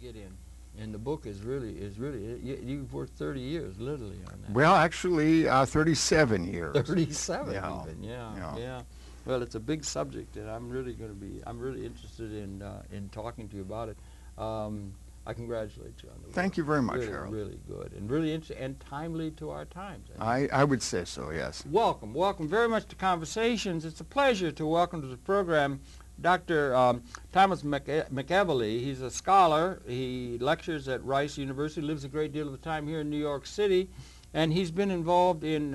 get in. And the book is really, you've worked 30 years, literally, on that. Well, actually, 37 years. 37 Yeah. even, yeah. Well, it's a big subject, and I'm really interested in talking to you about it. I congratulate you on the work. Thank you very much, really, Harold. Really good, and really interesting, and timely to our times. I would say so, yes. Welcome very much to Conversations. It's a pleasure to welcome to the program Dr. Thomas McEvilley. He's a scholar. He lectures at Rice University, lives a great deal of the time here in New York City, and he's been involved in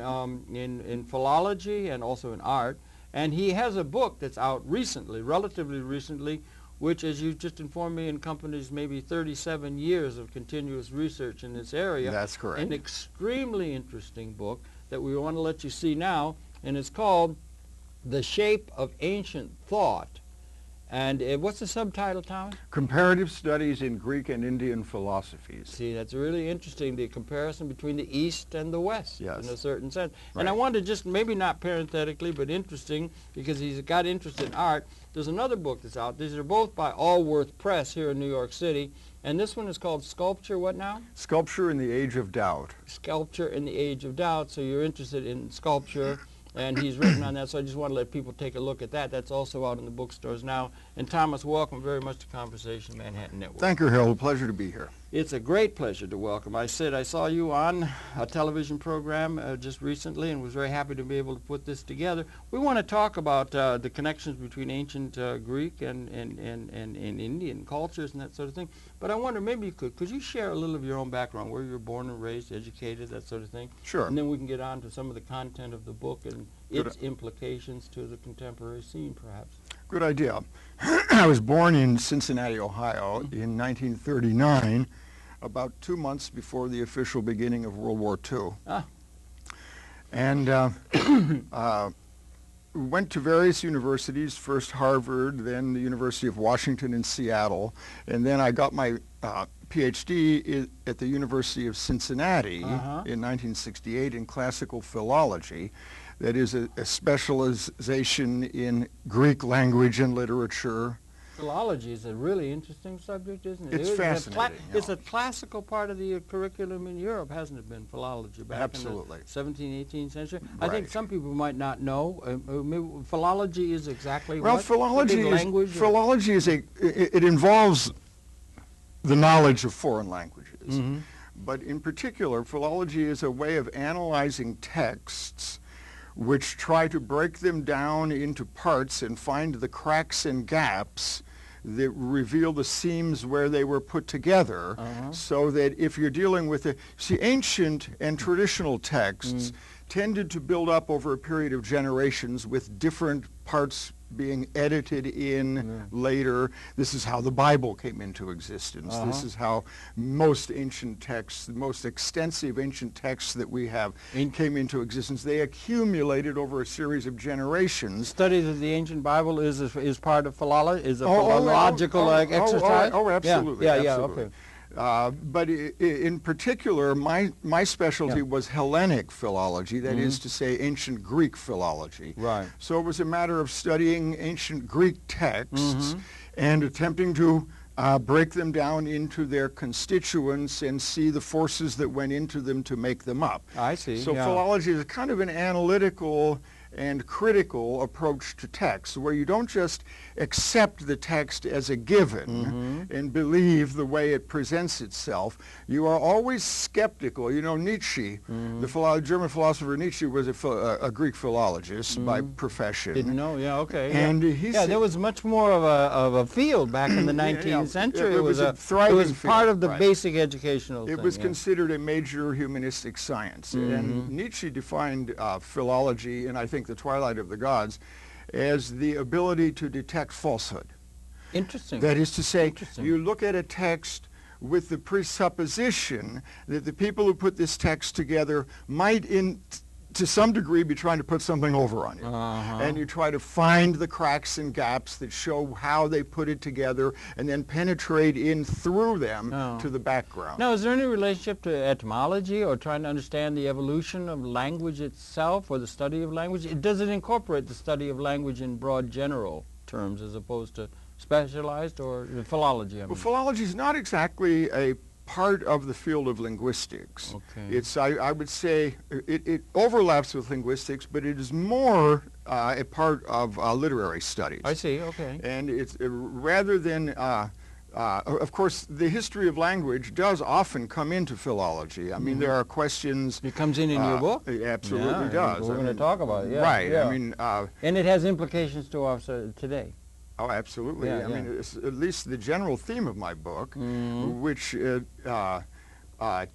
philology and also in art. And he has a book that's out recently, relatively recently, which, as you just informed me, encompasses maybe 37 years of continuous research in this area. That's correct. An extremely interesting book that we want to let you see now, and it's called The Shape of Ancient Thought. And what's the subtitle, Thomas? Comparative Studies in Greek and Indian Philosophies. See, that's really interesting, the comparison between the East and the West, yes, in a certain sense. Right. And I wanted to just, maybe not parenthetically, but interesting, because he's got interest in art. There's another book that's out. These are both by Allworth Press here in New York City. And this one is called Sculpture, what now? Sculpture in the Age of Doubt. Sculpture in the Age of Doubt. So you're interested in sculpture. And he's written on that, so I just want to let people take a look at that. That's also out in the bookstores now. And Thomas, welcome very much to Conversation Manhattan Network. Thank you, Harold. Pleasure to be here. It's a great pleasure to welcome. I saw you on a television program just recently and was very happy to be able to put this together. We want to talk about the connections between ancient Greek and Indian cultures and that sort of thing. But I wonder, maybe you could you share a little of your own background, where you were born and raised, educated, that sort of thing? Sure. And then we can get on to some of the content of the book and its implications to the contemporary scene, perhaps. Good idea. I was born in Cincinnati, Ohio in 1939, about 2 months before the official beginning of World War II. Ah. And went to various universities, first Harvard, then the University of Washington in Seattle, and then I got my PhD at the University of Cincinnati in 1968 in classical philology. That is a specialization in Greek language and literature. Philology is a really interesting subject, isn't it? It's fascinating. It's a classical part of the curriculum in Europe, hasn't it been, philology, back in the 17th, 18th century? Right. I think some people might not know. Philology is exactly well, what? philology is it involves the knowledge of foreign languages. But in particular, philology is a way of analyzing texts which try to break them down into parts and find the cracks and gaps that reveal the seams where they were put together, so that if you're dealing with ancient and traditional texts tended to build up over a period of generations with different parts being edited in later. This is how the Bible came into existence. This is how most ancient texts, the most extensive ancient texts that we have came into existence. They accumulated over a series of generations. Studies of the ancient Bible is part of philology, is a philological exercise? Oh, absolutely. Yeah, absolutely. Okay. But in particular, my specialty was Hellenic philology, that is to say ancient Greek philology. Right. So it was a matter of studying ancient Greek texts and attempting to break them down into their constituents and see the forces that went into them to make them up. I see. So philology is kind of an analytical and critical approach to text, where you don't just accept the text as a given and believe the way it presents itself. You are always skeptical. You know, Nietzsche, the German philosopher Nietzsche, was a Greek philologist by profession. Didn't know, okay. And there was much more of a field back in the 19th century. It was a thriving It was part field, of the basic educational thing. It was considered a major humanistic science. And Nietzsche defined philology, and I think The Twilight of the Gods, as the ability to detect falsehood. Interesting. That is to say, you look at a text with the presupposition that the people who put this text together might, to some degree, be trying to put something over on you. And you try to find the cracks and gaps that show how they put it together and then penetrate in through them to the background. Now, is there any relationship to etymology or trying to understand the evolution of language itself or the study of language? Does it incorporate the study of language in broad general terms as opposed to specialized, or philology? I mean. Well, philology is not exactly a part of the field of linguistics. Okay. It's, I would say, it overlaps with linguistics, but it is more a part of literary studies. I see, okay. And it's rather than, of course, the history of language does often come into philology. I mean, there are questions. It comes in your book? It absolutely does. We're going to talk about it, yeah. Right. Yeah. I mean, and it has implications to us today. oh, absolutely. Yeah, I mean, it's at least the general theme of my book, which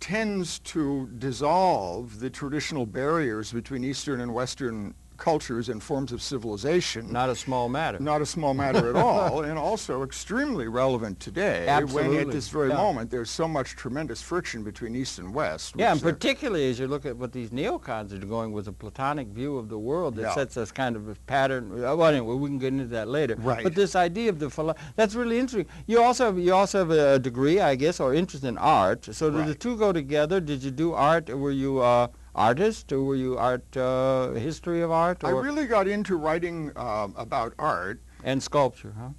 tends to dissolve the traditional barriers between Eastern and Western cultures and forms of civilization. Not a small matter. Not a small matter at all, and also extremely relevant today. Absolutely. When at this very moment there's so much tremendous friction between East and West. Yeah, and particularly as you look at what these neocons are going with a Platonic view of the world that sets us kind of a pattern. Well, anyway, we can get into that later. Right. But this idea of the that's really interesting. You also have a degree, I guess, or interest in art. So did the two go together? Did you do art? Were you artist, or were you history of art? Or? I really got into writing about art. And sculpture, huh?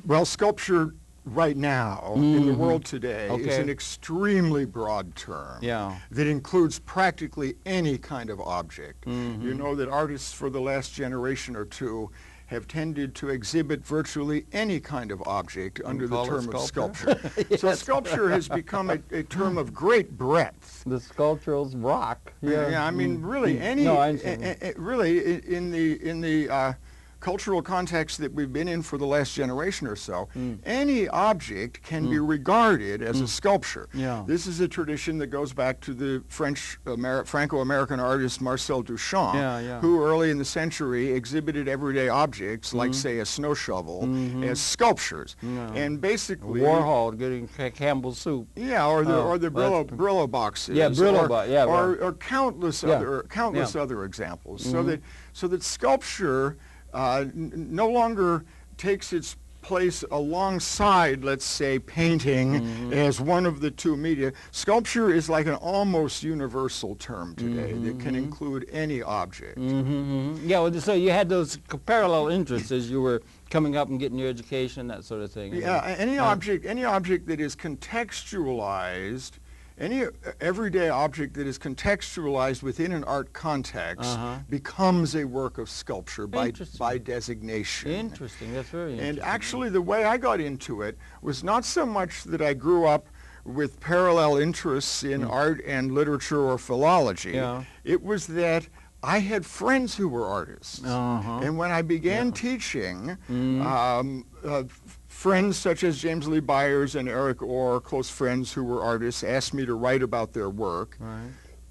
Well, sculpture right now in the world today is an extremely broad term that includes practically any kind of object. You know that artists for the last generation or two have tended to exhibit virtually any kind of object under the term of sculpture. Yes. So sculpture has become a term of great breadth. The sculptural's rock. Yeah, I mean, really, really in the cultural context that we've been in for the last generation or so, any object can be regarded as a sculpture. This is a tradition that goes back to the Franco-American artist Marcel Duchamp, who early in the century exhibited everyday objects, like, say, a snow shovel, as sculptures. And basically... Warhol getting Campbell's soup. Yeah, or the Brillo boxes. Yeah, Brillo box, or countless other examples. So that sculpture no longer takes its place alongside, let's say, painting as one of the two media. Sculpture is like an almost universal term today that can include any object. Yeah, well, so you had those parallel interests as you were coming up and getting your education, that sort of thing. Yeah, any object that is contextualized, any everyday object that is contextualized within an art context becomes a work of sculpture by designation. Interesting. That's very interesting. And actually the way I got into it was not so much that I grew up with parallel interests in art and literature or philology. It was that I had friends who were artists. And when I began teaching, friends such as James Lee Byers and Eric Orr, close friends who were artists, asked me to write about their work.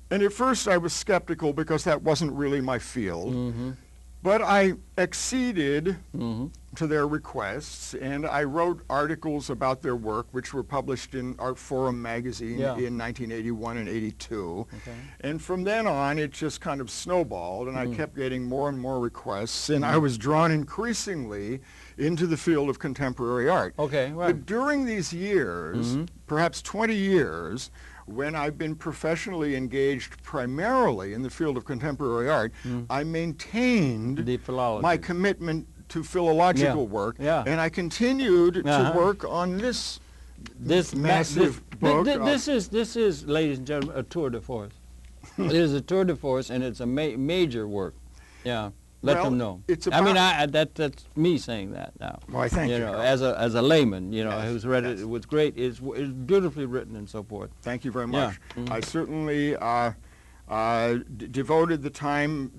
And at first I was skeptical because that wasn't really my field. But I acceded to their requests, and I wrote articles about their work, which were published in Art Forum magazine in 1981 and 82. And from then on, it just kind of snowballed, and I kept getting more and more requests, and I was drawn increasingly into the field of contemporary art. But during these years, perhaps 20 years, when I've been professionally engaged primarily in the field of contemporary art, I maintained my commitment to philological work, and I continued to work on this massive book. This is, ladies and gentlemen, a tour de force. It is a tour de force, and it's a major work. Let them know. I mean, that's me saying that now. Well, I thank you. As a layman, who's read it with great, it's beautifully written and so forth. Thank you very much. I certainly devoted the time,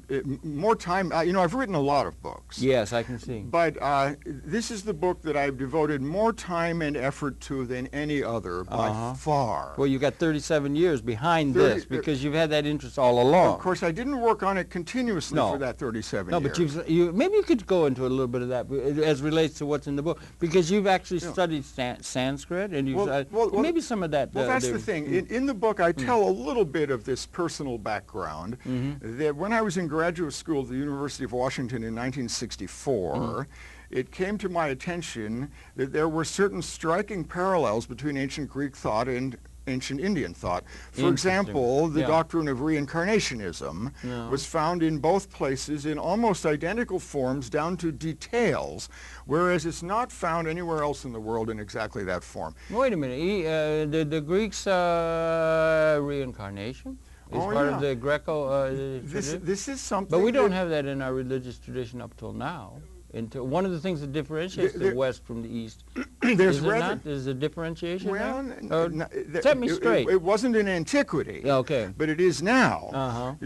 more time. I've written a lot of books. Yes, I can see. But this is the book that I've devoted more time and effort to than any other by far. Well, you got 37 years behind this because you've had that interest all along. Of course, I didn't work on it continuously for that 37 years. No, but maybe you could go into a little bit of that as relates to what's in the book, because you've actually studied Sanskrit, and you've maybe some of that. Well, that's the thing. In the book, I tell a little bit of this personal background, that when I was in graduate school at the University of Washington in 1964, it came to my attention that there were certain striking parallels between ancient Greek thought and ancient Indian thought. For example, the doctrine of reincarnationism was found in both places in almost identical forms down to details, whereas it's not found anywhere else in the world in exactly that form. Wait a minute. The Greeks' reincarnation is part of the Greco tradition? This is something. But we don't have that in our religious tradition up till now. One of the things that differentiates the West from the East is a differentiation. Well, set me straight. It wasn't in antiquity. Okay. But it is now.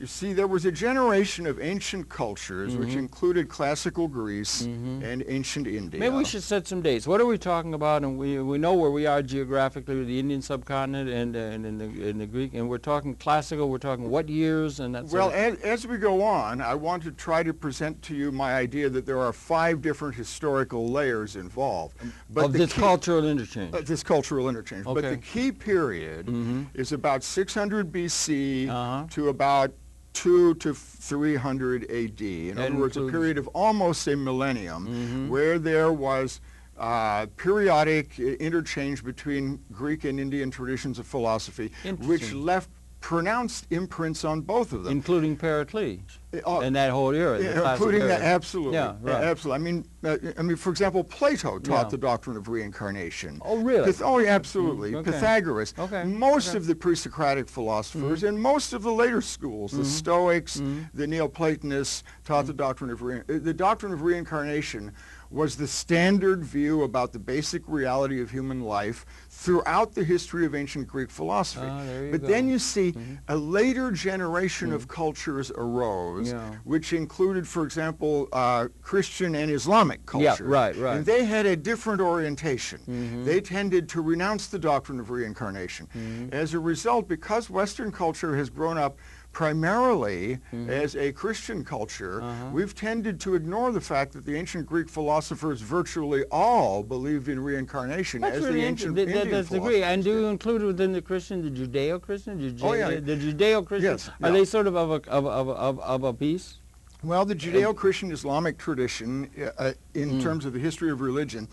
You see, there was a generation of ancient cultures which included classical Greece and ancient India. Maybe we should set some dates. What are we talking about? And we know where we are geographically, the Indian subcontinent and in the Greek. And we're talking classical. We're talking what years and that. Well, as we go on, I want to try to present to you my idea that there are 5 different historical layers involved. But of this cultural interchange. This cultural interchange. Okay. But the key period is about 600 BC to about 2 to 300 AD. In other words, a period of almost a millennium where there was periodic interchange between Greek and Indian traditions of philosophy, which left pronounced imprints on both of them. Including Pericles and that whole era. Including that, absolutely. Yeah, right. Absolutely. I mean, for example, Plato taught the doctrine of reincarnation. Oh, really? Yeah, absolutely. Okay. Pythagoras. Most of the pre-Socratic philosophers and most of the later schools, the Stoics, the Neoplatonists, taught the doctrine of reincarnation was the standard view about the basic reality of human life throughout the history of ancient Greek philosophy. But then you see a later generation of cultures arose, which included, for example, Christian and Islamic culture. Yeah, right. And they had a different orientation. They tended to renounce the doctrine of reincarnation. As a result, because Western culture has grown up primarily as a Christian culture, we've tended to ignore the fact that the ancient Greek philosophers virtually all believed in reincarnation. That's as really the ancient interesting. Indian That's the Greek. And do you include within the Christian the Judeo-Christian? The Judeo-Christian? Yes. Are they sort of a piece? Well, the Judeo-Christian Islamic tradition, in terms of the history of religion,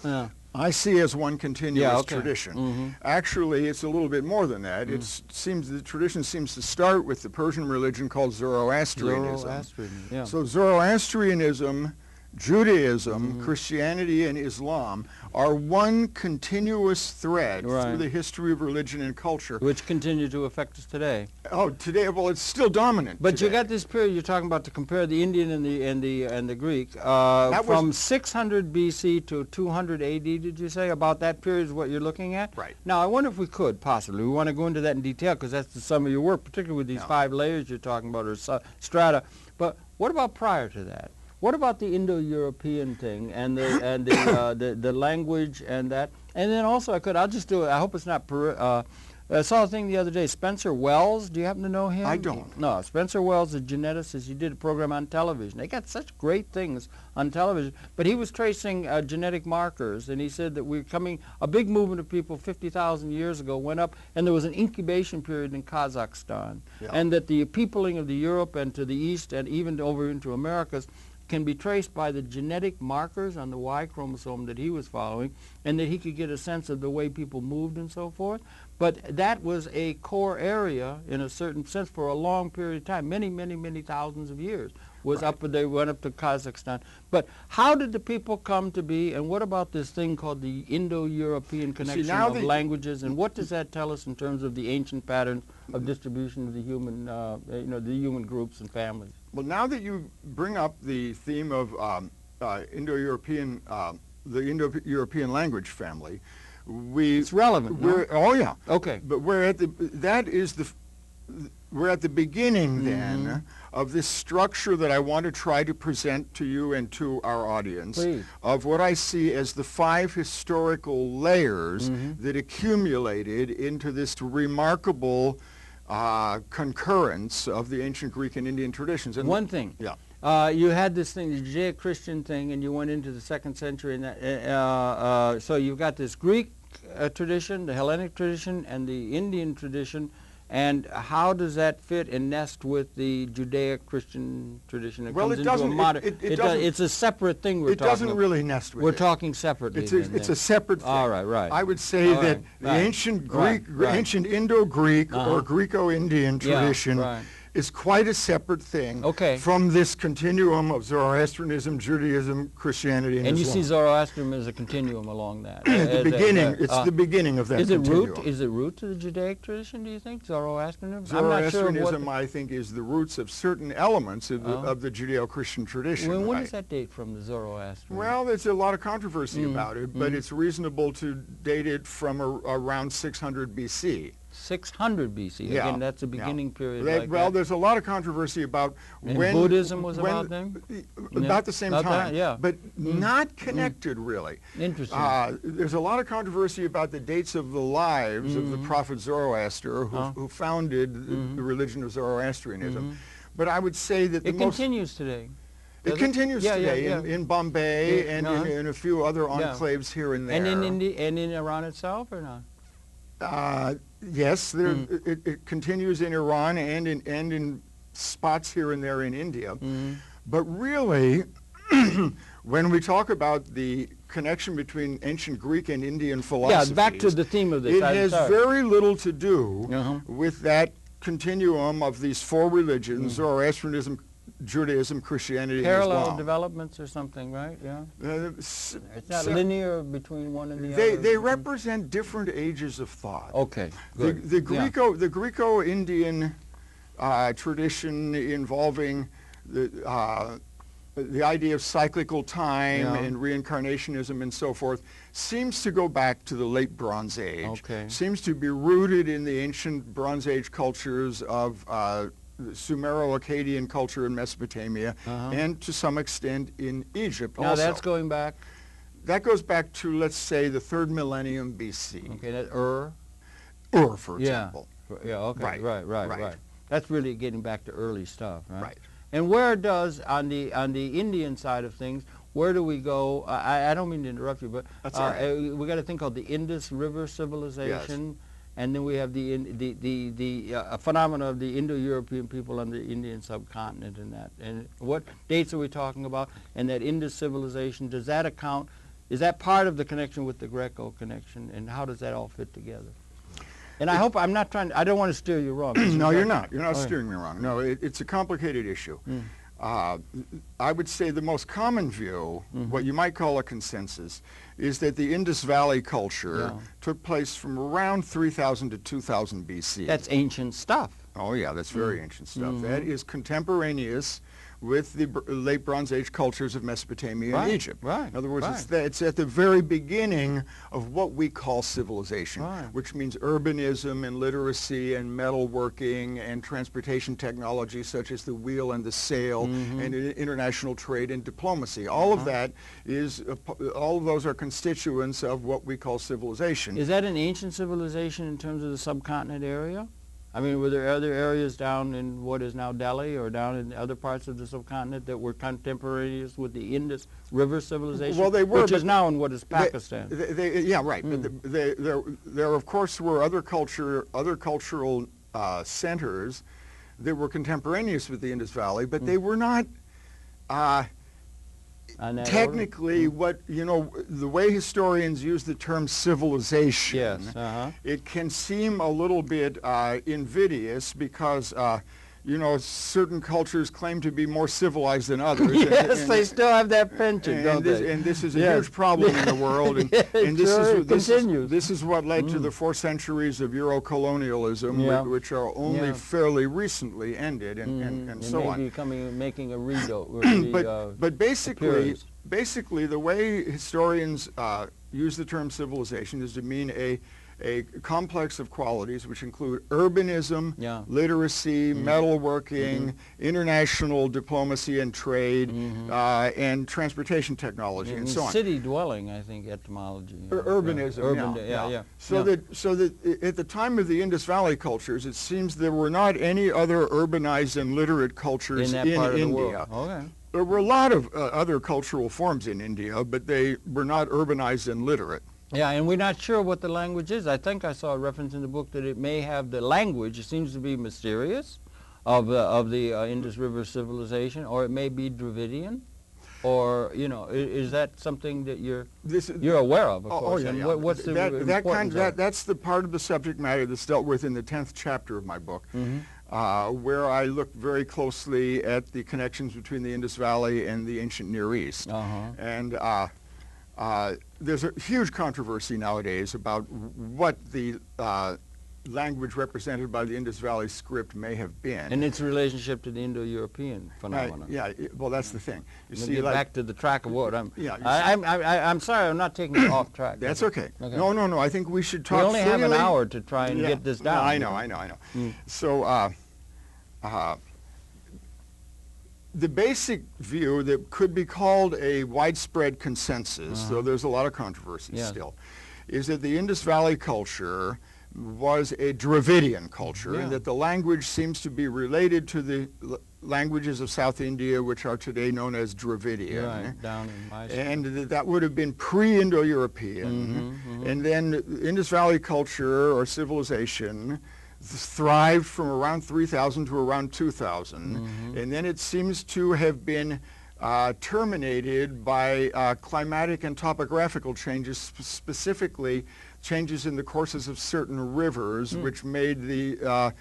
I see as one continuous tradition. Actually, it's a little bit more than that. The tradition seems to start with the Persian religion called Zoroastrianism. So Zoroastrianism, Judaism, Christianity, and Islam are one continuous thread through the history of religion and culture. Which continue to affect us today. Oh, today, well, it's still dominant. But today. You got this period you're talking about to compare the Indian and the Greek from 600 BC to 200 AD. Did you say about that period is what you're looking at? Right. Now I wonder if we could possibly. We want to go into that in detail because that's the sum of your work, particularly with these 5 layers you're talking about or strata. But what about prior to that? What about the Indo-European thing and the language and that? And then also I'll just do it. I hope it's not. I saw a thing the other day. Spencer Wells. Do you happen to know him? I don't. No, Spencer Wells, a geneticist. He did a program on television. They got such great things on television. But he was tracing genetic markers, and he said that a big movement of people 50,000 years ago went up, and there was an incubation period in Kazakhstan, and that the peopling of the Europe and to the east and even over into Americas can be traced by the genetic markers on the Y chromosome that he was following, and that he could get a sense of the way people moved and so forth. But that was a core area, in a certain sense, for a long period of time, many, many, many thousands of years. They went up to Kazakhstan. But how did the people come to be, and what about this thing called the Indo-European connection of languages, and what does that tell us in terms of the ancient patterns of distribution of the human, the human groups and families? Well, now that you bring up the theme of Indo-European, the Indo-European language family, it's relevant. Okay. But we're at the beginning then of this structure that I want to try to present to you and to our audience of what I see as the 5 historical layers that accumulated into this remarkable concurrence of the ancient Greek and Indian traditions. And one thing. You had this thing, the Judeo-Christian thing, and you went into the 2nd century. And that, so you've got this Greek tradition, the Hellenic tradition, and the Indian tradition. And how does that fit and nest with the Judeo-Christian tradition? Well, comes it into doesn't. A modern, It doesn't. It's a separate thing we're It talking doesn't about. really nest with We're it. talking separately. It's a separate thing. All right. I would say All that right, the right, ancient Greek, right. ancient Indo-Greek or Greco-Indian tradition right. is quite a separate thing Okay. from this continuum of Zoroastrianism, Judaism, Christianity, and And you Islam. see Zoroastrianism as a continuum along that. the beginning. It's the beginning of that Is it continuum. root? Is it root to the Judaic tradition? Do you think Zoroastrianism? I'm not Zoroastrianism, sure I think, is the roots of certain elements of the Judeo-Christian tradition. When does that date from, the Zoroastrian? Well, there's a lot of controversy about it, but it's reasonable to date it from around 600 BC. 600 BC. Yeah, Again, that's a beginning period. There's a lot of controversy about and when Buddhism was about them. About the same About time, that, yeah. but not connected really. Interesting. There's a lot of controversy about the dates of the lives of the prophet Zoroaster, who founded the religion of Zoroastrianism. But I would say that it continues today. It continues today in Bombay and in a few other enclaves here and there. And in India and in Iran itself, or not? Yes, it continues in Iran and in spots here and there in India. But really, when we talk about the connection between ancient Greek and Indian philosophy, back to the theme of this. It has very little to do with that continuum of these four religions: Zoroastrianism, Judaism, Christianity, and Islam. Parallel developments or something, right? Yeah. It's not linear between one and the other. They represent different ages of thought. Okay. Good. The Greco-Indian tradition involving the idea of cyclical time and reincarnationism and so forth seems to go back to the late Bronze Age. Okay. Seems to be rooted in the ancient Bronze Age cultures of Sumero-Akkadian culture in Mesopotamia, and to some extent in Egypt also. Now that's going back? That goes back to, let's say, the 3rd millennium BC. Okay, that Ur, for example. Yeah, okay, right. That's really getting back to early stuff, right? Right. And where does, on the Indian side of things, where do we go? I don't mean to interrupt you, but that's all right. We got a thing called the Indus River civilization. Yes. And then we have the phenomena of the Indo-European people on the Indian subcontinent and that. And what dates are we talking about? And that Indus civilization, does that account, is that part of the connection with the Greco connection? And how does that all fit together? And I hope I'm not trying, I don't want to steer you wrong. No, you're not. You're not steering me wrong. No, it's a complicated issue. I would say the most common view, what you might call a consensus, is that the Indus Valley culture took place from around 3000 to 2000 BC. That's ancient stuff. Oh yeah, that's very ancient stuff. That is contemporaneous with the late Bronze Age cultures of Mesopotamia and Egypt. Right. In other words, it's at the very beginning of what we call civilization, which means urbanism and literacy and metalworking and transportation technology such as the wheel and the sail and international trade and diplomacy. All of that is, all of those are constituents of what we call civilization. Is that an ancient civilization in terms of the subcontinent area? I mean, were there other areas down in what is now Delhi or down in other parts of the subcontinent that were contemporaneous with the Indus River civilization? Well, they were, which is now in what is Pakistan. Yeah, right. But there of course were other cultural centers that were contemporaneous with the Indus Valley, but they were not technically what, the way historians use the term civilization, it can seem a little bit invidious because, certain cultures claim to be more civilized than others. Yes, they still have that penchant, don't they? And this is a huge problem in the world. And, this is what led to the 4 centuries of Euro-colonialism, which are only fairly recently ended, and so on. Making a redo. But basically, the way historians use the term civilization is to mean a complex of qualities which include urbanism, literacy, metalworking, international diplomacy and trade, and transportation technology, and so on. City dwelling, I think, etymology. Urbanism, So that at the time of the Indus Valley cultures, it seems there were not any other urbanized and literate cultures in India. Okay. There were a lot of other cultural forms in India, but they were not urbanized and literate. Yeah, and we're not sure what the language is. I think I saw a reference in the book that it may have the language. It seems to be mysterious of the Indus River civilization, or it may be Dravidian, or is that something that you're aware of course? Oh yeah, and yeah. What's the importance of it? That's the part of the subject matter that's dealt with in the 10th chapter of my book, where I look very closely at the connections between the Indus Valley and the ancient Near East, and there's a huge controversy nowadays about what the language represented by the Indus Valley script may have been. And its relationship to the Indo-European phenomenon. Well, that's the thing. You see, get like, back to the track of what I'm. Yeah, I'm sorry, I'm not taking you off track. That's okay. No. I think we should talk. We only have an hour to try and get this down. I know. So, the basic view that could be called a widespread consensus, though there's a lot of controversy still, is that the Indus Valley culture was a Dravidian culture, and that the language seems to be related to the languages of South India, which are today known as Dravidian. Right, down in Mysore. And that would have been pre-Indo-European. And then Indus Valley culture or civilization thrived from around 3000 to around 2000. And then it seems to have been terminated by climatic and topographical changes, specifically changes in the courses of certain rivers, which made the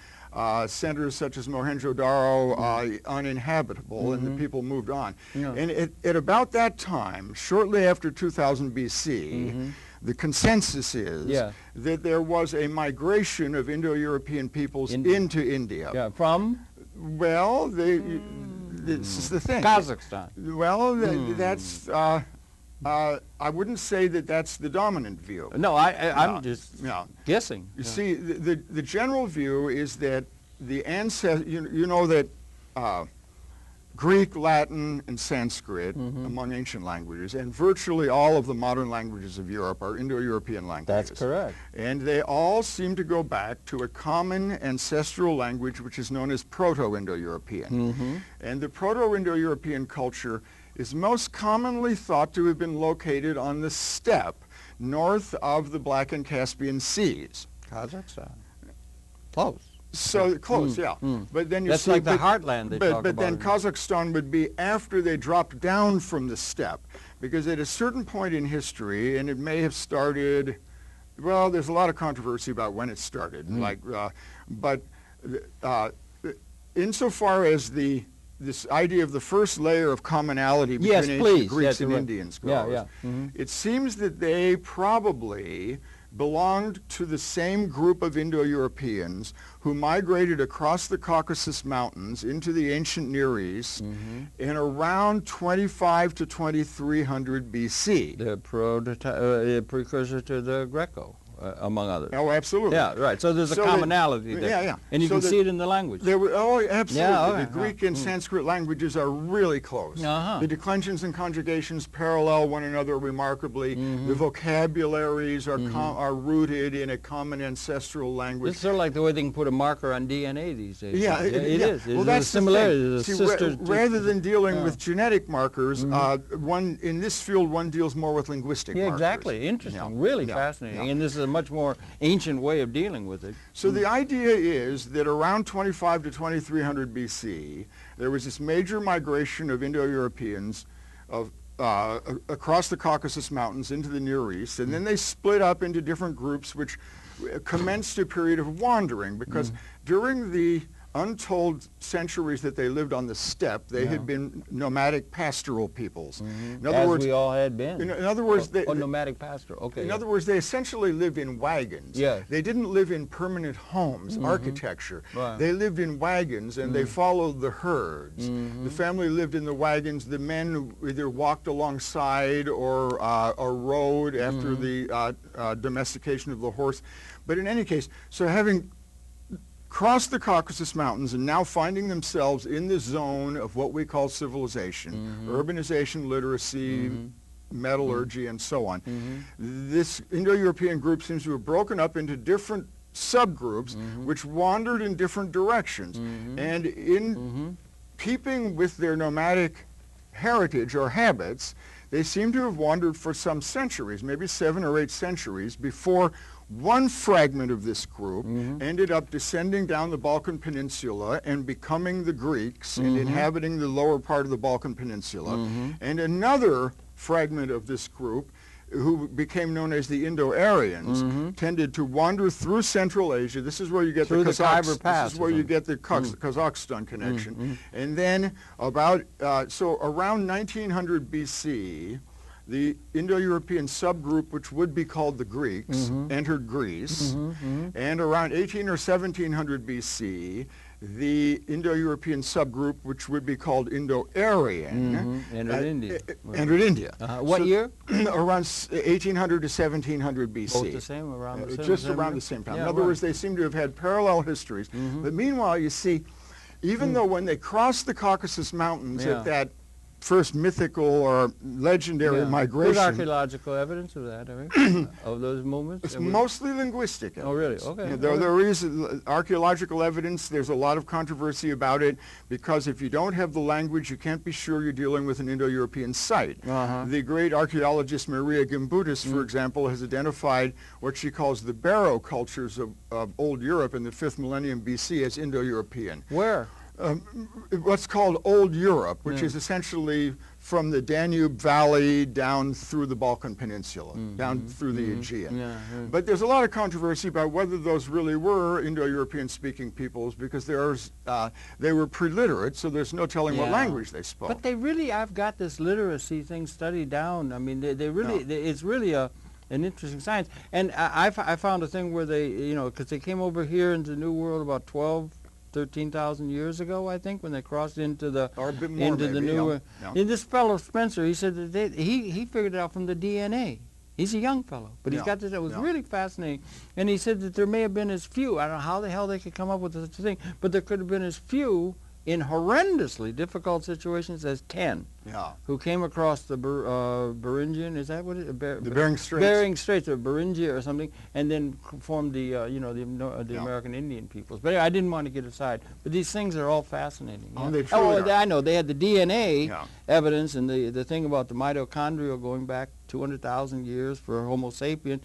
centers such as Mohenjo-Daro uninhabitable, and the people moved on. And at about that time, shortly after 2000 BC, the consensus is that there was a migration of Indo-European peoples into India. Yeah, from? Well, this is the thing. Kazakhstan. Well, that's... I wouldn't say that that's the dominant view. No, I'm just guessing. You see, the general view is that the ancestors, you know that Greek, Latin, and Sanskrit among ancient languages, and virtually all of the modern languages of Europe are Indo-European languages. That's correct. And they all seem to go back to a common ancestral language which is known as Proto-Indo-European. And the Proto-Indo-European culture is most commonly thought to have been located on the steppe north of the Black and Caspian Seas. Kazakhstan. Close. So close, But then that's like the heartland they talk about. But then Kazakhstan would be after they dropped down from the steppe, because at a certain point in history, and it may have started, well, there's a lot of controversy about when it started. But insofar as this idea of the first layer of commonality between ancient Greeks and Indians goes, it seems that they probably belonged to the same group of Indo-Europeans who migrated across the Caucasus Mountains into the ancient Near East in around 25 to 2300 BC. The precursor to the Greco. Among others. Oh, absolutely. Yeah, right. So there's a commonality there. And you can see it in the language. Absolutely. The Greek and Sanskrit languages are really close. The declensions and conjugations parallel one another remarkably. The vocabularies are rooted in a common ancestral language. It's sort of like the way they can put a marker on DNA these days. It is. Well, that's the thing. Rather than dealing with genetic markers, in this field one deals more with linguistic markers. Exactly. Interesting. Really fascinating. And this is a much more ancient way of dealing with it. So the idea is that around 25 to 2300 BC, there was this major migration of Indo-Europeans across the Caucasus Mountains into the Near East, and then they split up into different groups which commenced a period of wandering, because during the untold centuries that they lived on the steppe, they had been nomadic pastoral peoples. In other words, we all had been. In other words, nomadic pastoral. Okay. In other words, they essentially lived in wagons. They didn't live in permanent homes, architecture. They lived in wagons, and they followed the herds. The family lived in the wagons. The men either walked alongside or rode after the domestication of the horse. But in any case, so having crossed the Caucasus Mountains and now finding themselves in the zone of what we call civilization, urbanization, literacy, metallurgy, and so on. This Indo-European group seems to have broken up into different subgroups which wandered in different directions. And in keeping with their nomadic heritage or habits, they seem to have wandered for some centuries, maybe 7 or 8 centuries, before one fragment of this group ended up descending down the Balkan Peninsula and becoming the Greeks and inhabiting the lower part of the Balkan Peninsula, and another fragment of this group, who became known as the Indo-Aryans, tended to wander through Central Asia. This is where you get the Kazakhstan connection. And then so around 1900 BC, the Indo-European subgroup, which would be called the Greeks, entered Greece. And around 18 or 1700 BC, the Indo-European subgroup, which would be called Indo-Aryan, entered India. Entered India. What year? Around 1800 to 1700 BC. Both the same, around the same? Just around the same time. In other words, they seem to have had parallel histories. But meanwhile, you see, even though when they crossed the Caucasus Mountains at that first mythical or legendary migration. Good archaeological evidence of that, right? Of those movements? It's mostly linguistic evidence. Oh, really? Okay. There is archaeological evidence. There's a lot of controversy about it because if you don't have the language, you can't be sure you're dealing with an Indo-European site. The great archaeologist Maria Gimbutas, for example, has identified what she calls the Barrow cultures of Old Europe in the 5th millennium BC as Indo-European. Where? What's called Old Europe, which is essentially from the Danube Valley down through the Balkan Peninsula, down through the Aegean. But there's a lot of controversy about whether those really were Indo-European speaking peoples because they were pre-literate, so there's no telling what language they spoke. But they really, I've got this literacy thing studied down. I mean, they really, it's really an interesting science. And I found a thing where they, because they came over here into the New World about 13,000 years ago, I think, when they crossed into the new. And this fellow Spencer, he said that he figured it out from the DNA. He's a young fellow, but he's got this. It was really fascinating, and he said that there may have been as few. I don't know how the hell they could come up with such a thing, but there could have been as few in horrendously difficult situations as 10 who came across the Beringian, is that what it is? The Bering Straits. Bering Straits, or Beringia or something, and then formed the, the American Indian peoples. But anyway, I didn't want to get aside. But these things are all fascinating. They truly are. I know. They had the DNA evidence and the thing about the mitochondria going back 200,000 years for Homo sapien.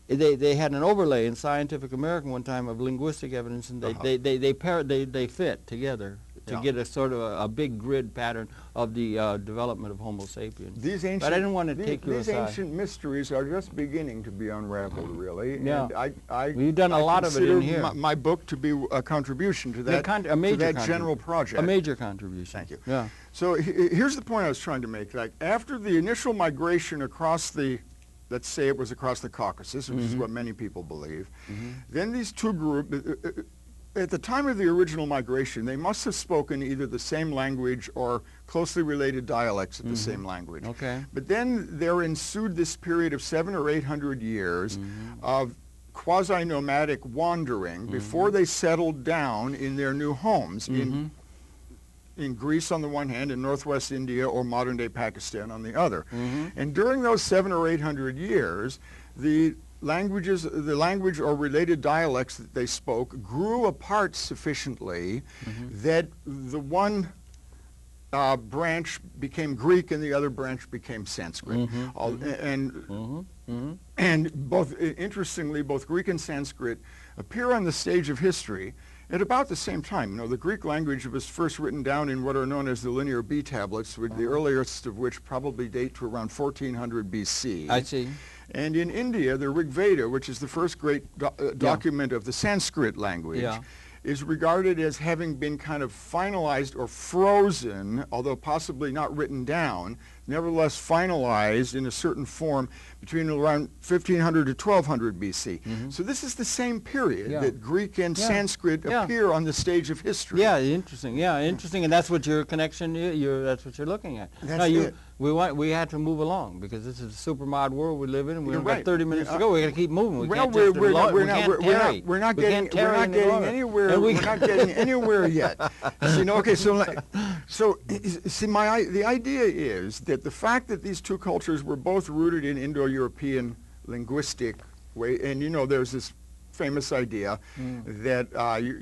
They had an overlay in Scientific American one time of linguistic evidence, and they fit together to get a sort of a big grid pattern of the development of Homo sapiens. But I didn't want to take you aside. These ancient mysteries are just beginning to be unraveled, really. Yeah. And we've done a lot of it in here. My book to be a contribution to that, general project. A major contribution. Thank you. Yeah. So here's the point I was trying to make. Like after the initial migration across let's say it was across the Caucasus, which is what many people believe. Then these two groups, at the time of the original migration, they must have spoken either the same language or closely related dialects of the same language. Okay. But then there ensued this period of 700 or 800 years of quasi-nomadic wandering before they settled down in their new homes in Greece on the one hand, and northwest India or modern-day Pakistan on the other. And during those 700 or 800 years, the language or related dialects that they spoke grew apart sufficiently that the one branch became Greek and the other branch became Sanskrit. And interestingly, both Greek and Sanskrit appear on the stage of history at about the same time. The Greek language was first written down in what are known as the Linear B tablets, the earliest of which probably date to around 1400 BC. I see. And in India, the Rig Veda, which is the first great document of the Sanskrit language, is regarded as having been kind of finalized or frozen, although possibly not written down, nevertheless finalized in a certain form between around 1500 to 1200 BC. So this is the same period that Greek and Sanskrit appear on the stage of history. Yeah, interesting. Yeah, interesting. And that's what your connection, that's what you're looking at. That's it. We had to move along because this is a super mod world we live in, and we've got 30 minutes to go. We got to keep moving. We're not getting anywhere yet. The idea is that the fact that these two cultures were both rooted in Indo-European linguistic way, and there's this famous idea that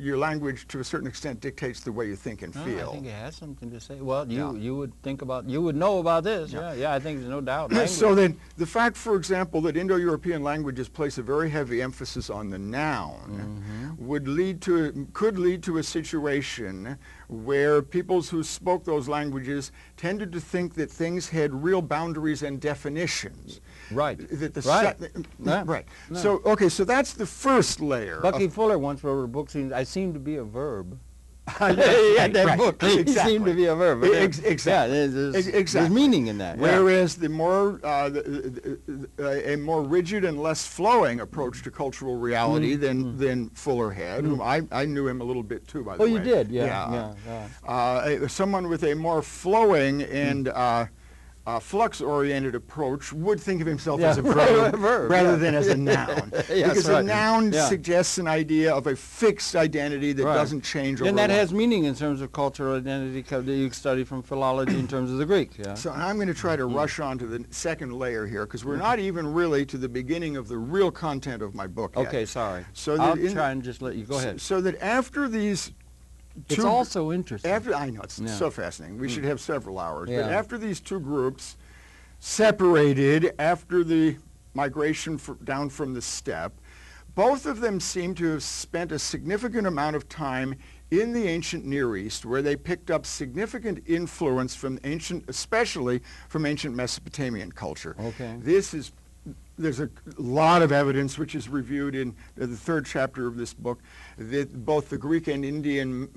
your language, to a certain extent, dictates the way you think and feel. I think it has something to say. Well, you would think about, you would know about this. Yeah, I think there's no doubt. So then, the fact, for example, that Indo-European languages place a very heavy emphasis on the noun could lead to a situation where peoples who spoke those languages tended to think that things had real boundaries and definitions. Right. Right. So, okay, so that's the first layer. Bucky Fuller once wrote a book, I seem to be a verb. That book. It seemed to be a verb. Exactly. Yeah, there's meaning in that. Whereas the more a more rigid and less flowing approach to cultural reality than Fuller had, whom I knew him a little bit too, by the way. Oh, you did? Someone with a more flowing and flux-oriented approach would think of himself as a verb rather than as a noun. Because a noun suggests an idea of a fixed identity that doesn't change over And that has meaning in terms of cultural identity that you study from philology in terms of the Greek. So I'm going to try to rush on to the second layer here, because we're not even really to the beginning of the real content of my book yet. Okay, sorry. So I'll try and just let you go ahead. So that after these it's also interesting. I know, it's so fascinating. We should have several hours. But after these two groups separated after the migration down from the steppe, both of them seem to have spent a significant amount of time in the ancient Near East, where they picked up significant influence from especially from ancient Mesopotamian culture. Okay. There's a lot of evidence, which is reviewed in the third chapter of this book, that both the Greek and Indian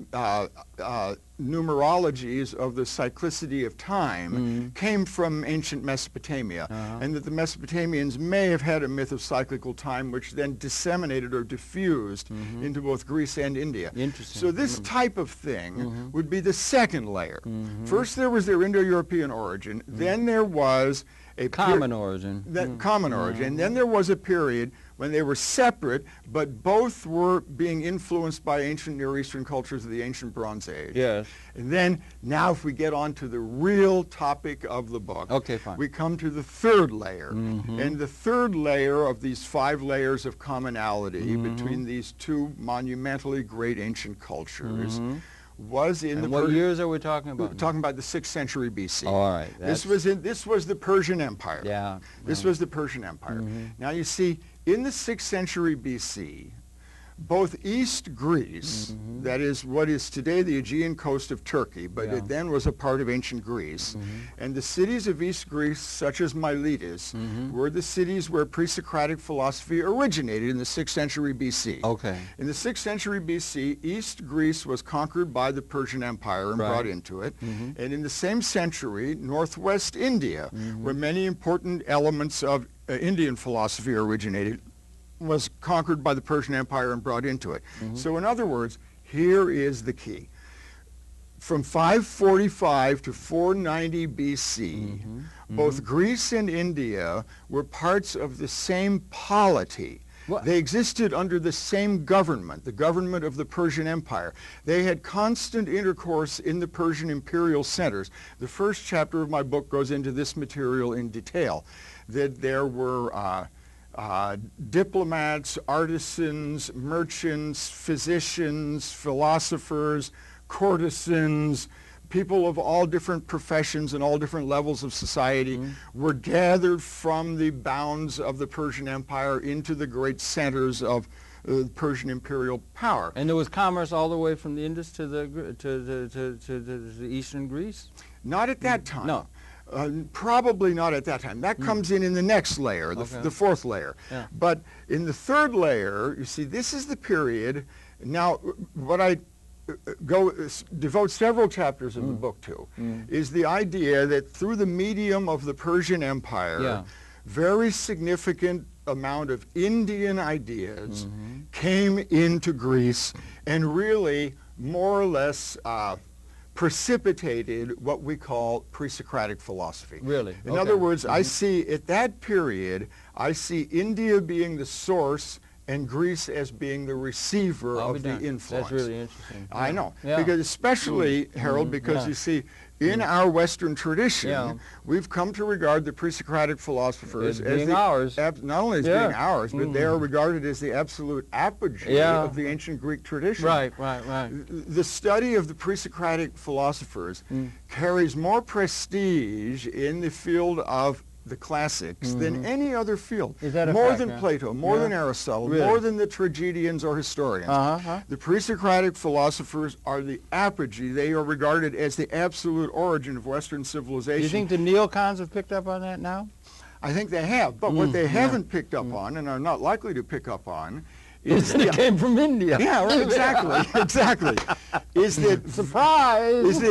numerologies of the cyclicity of time came from ancient Mesopotamia, and that the Mesopotamians may have had a myth of cyclical time, which then disseminated or diffused into both Greece and India. Interesting. So this type of thing would be the second layer. First there was their Indo-European origin, then there was a common origin. Common origin. Then there was a period when they were separate, but both were being influenced by ancient Near Eastern cultures of the ancient Bronze Age. Yes. And then, now if we get on to the real topic of the book, okay, fine. we come to the third layer. And the third layer of these 5 layers of commonality between these two monumentally great ancient cultures was in the what years are we talking about? We're talking about the 6th century BC. All right. This was the Persian Empire. Yeah. This was the Persian Empire. Now you see, in the 6th century BC, both East Greece, that is what is today the Aegean coast of Turkey, but it then was a part of ancient Greece, and the cities of East Greece, such as Miletus, were the cities where pre-Socratic philosophy originated in the 6th century BC. Okay. In the 6th century BC, East Greece was conquered by the Persian Empire and brought into it, and in the same century, northwest India, where many important elements of Indian philosophy originated, was conquered by the Persian Empire and brought into it. So in other words, here is the key. From 545 to 490 BC, both Greece and India were parts of the same polity. They existed under the same government, the government of the Persian Empire. They had constant intercourse in the Persian imperial centers. The first chapter of my book goes into this material in detail, that there were diplomats, artisans, merchants, physicians, philosophers, courtesans, people of all different professions and all different levels of society were gathered from the bounds of the Persian Empire into the great centers of Persian imperial power. And there was commerce all the way from the Indus to the eastern Greece? Not at that time. No. Probably not at that time. That comes in the next layer, the fourth layer. Yeah. But in the third layer, you see, this is the period. Now, what I devote several chapters of the book to is the idea that through the medium of the Persian Empire, very significant amount of Indian ideas came into Greece and really more or less precipitated what we call pre-Socratic philosophy. Really? In other words, I see at that period, I see India being the source and Greece as being the receiver of the influence. That's really interesting. I know. Because especially, Harold, because you see, in our Western tradition, we've come to regard the pre-Socratic philosophers as being ours. Not only as being ours, but they are regarded as the absolute apogee of the ancient Greek tradition. Right. The study of the pre-Socratic philosophers carries more prestige in the field of the classics than any other field. Is that a more fact, than Plato, more than Aristotle, Really? more than the tragedians or historians. The pre-Socratic philosophers are the apogee. They are regarded as the absolute origin of Western civilization. Do you think the neocons have picked up on that now? I think they have, but what they haven't picked up on and are not likely to pick up on is It came from India. Yeah, right, exactly. Is that surprise?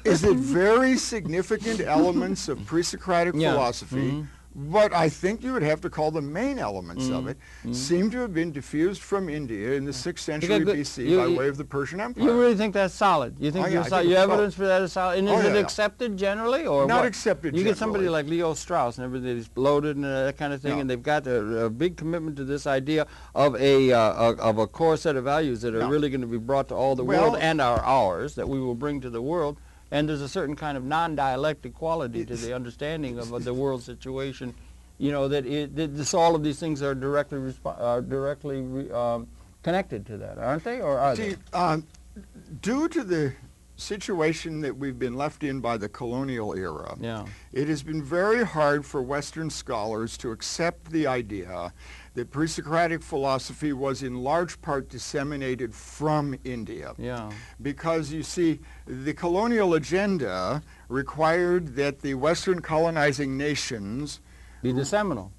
Is that very significant elements of pre-Socratic philosophy, what I think you would have to call the main elements of it, seem to have been diffused from India in the 6th century BC by way of the Persian Empire. You really think that's solid? You think your evidence for that is solid? And is it accepted generally, or not what? Accepted You generally. get somebody like Leo Strauss and everything's loaded and that kind of thing, and they've got a big commitment to this idea of a core set of values that are really going to be brought to all the world and ours, that we will bring to the world. And there's a certain kind of non-dialectic quality to the understanding of the world situation, you know, that all of these things are directly connected to that, aren't they, or are they? Due to the situation that we've been left in by the colonial era, it has been very hard for Western scholars to accept the idea that pre-Socratic philosophy was in large part disseminated from India. Because, you see, the colonial agenda required that the Western colonizing nations be the seminal.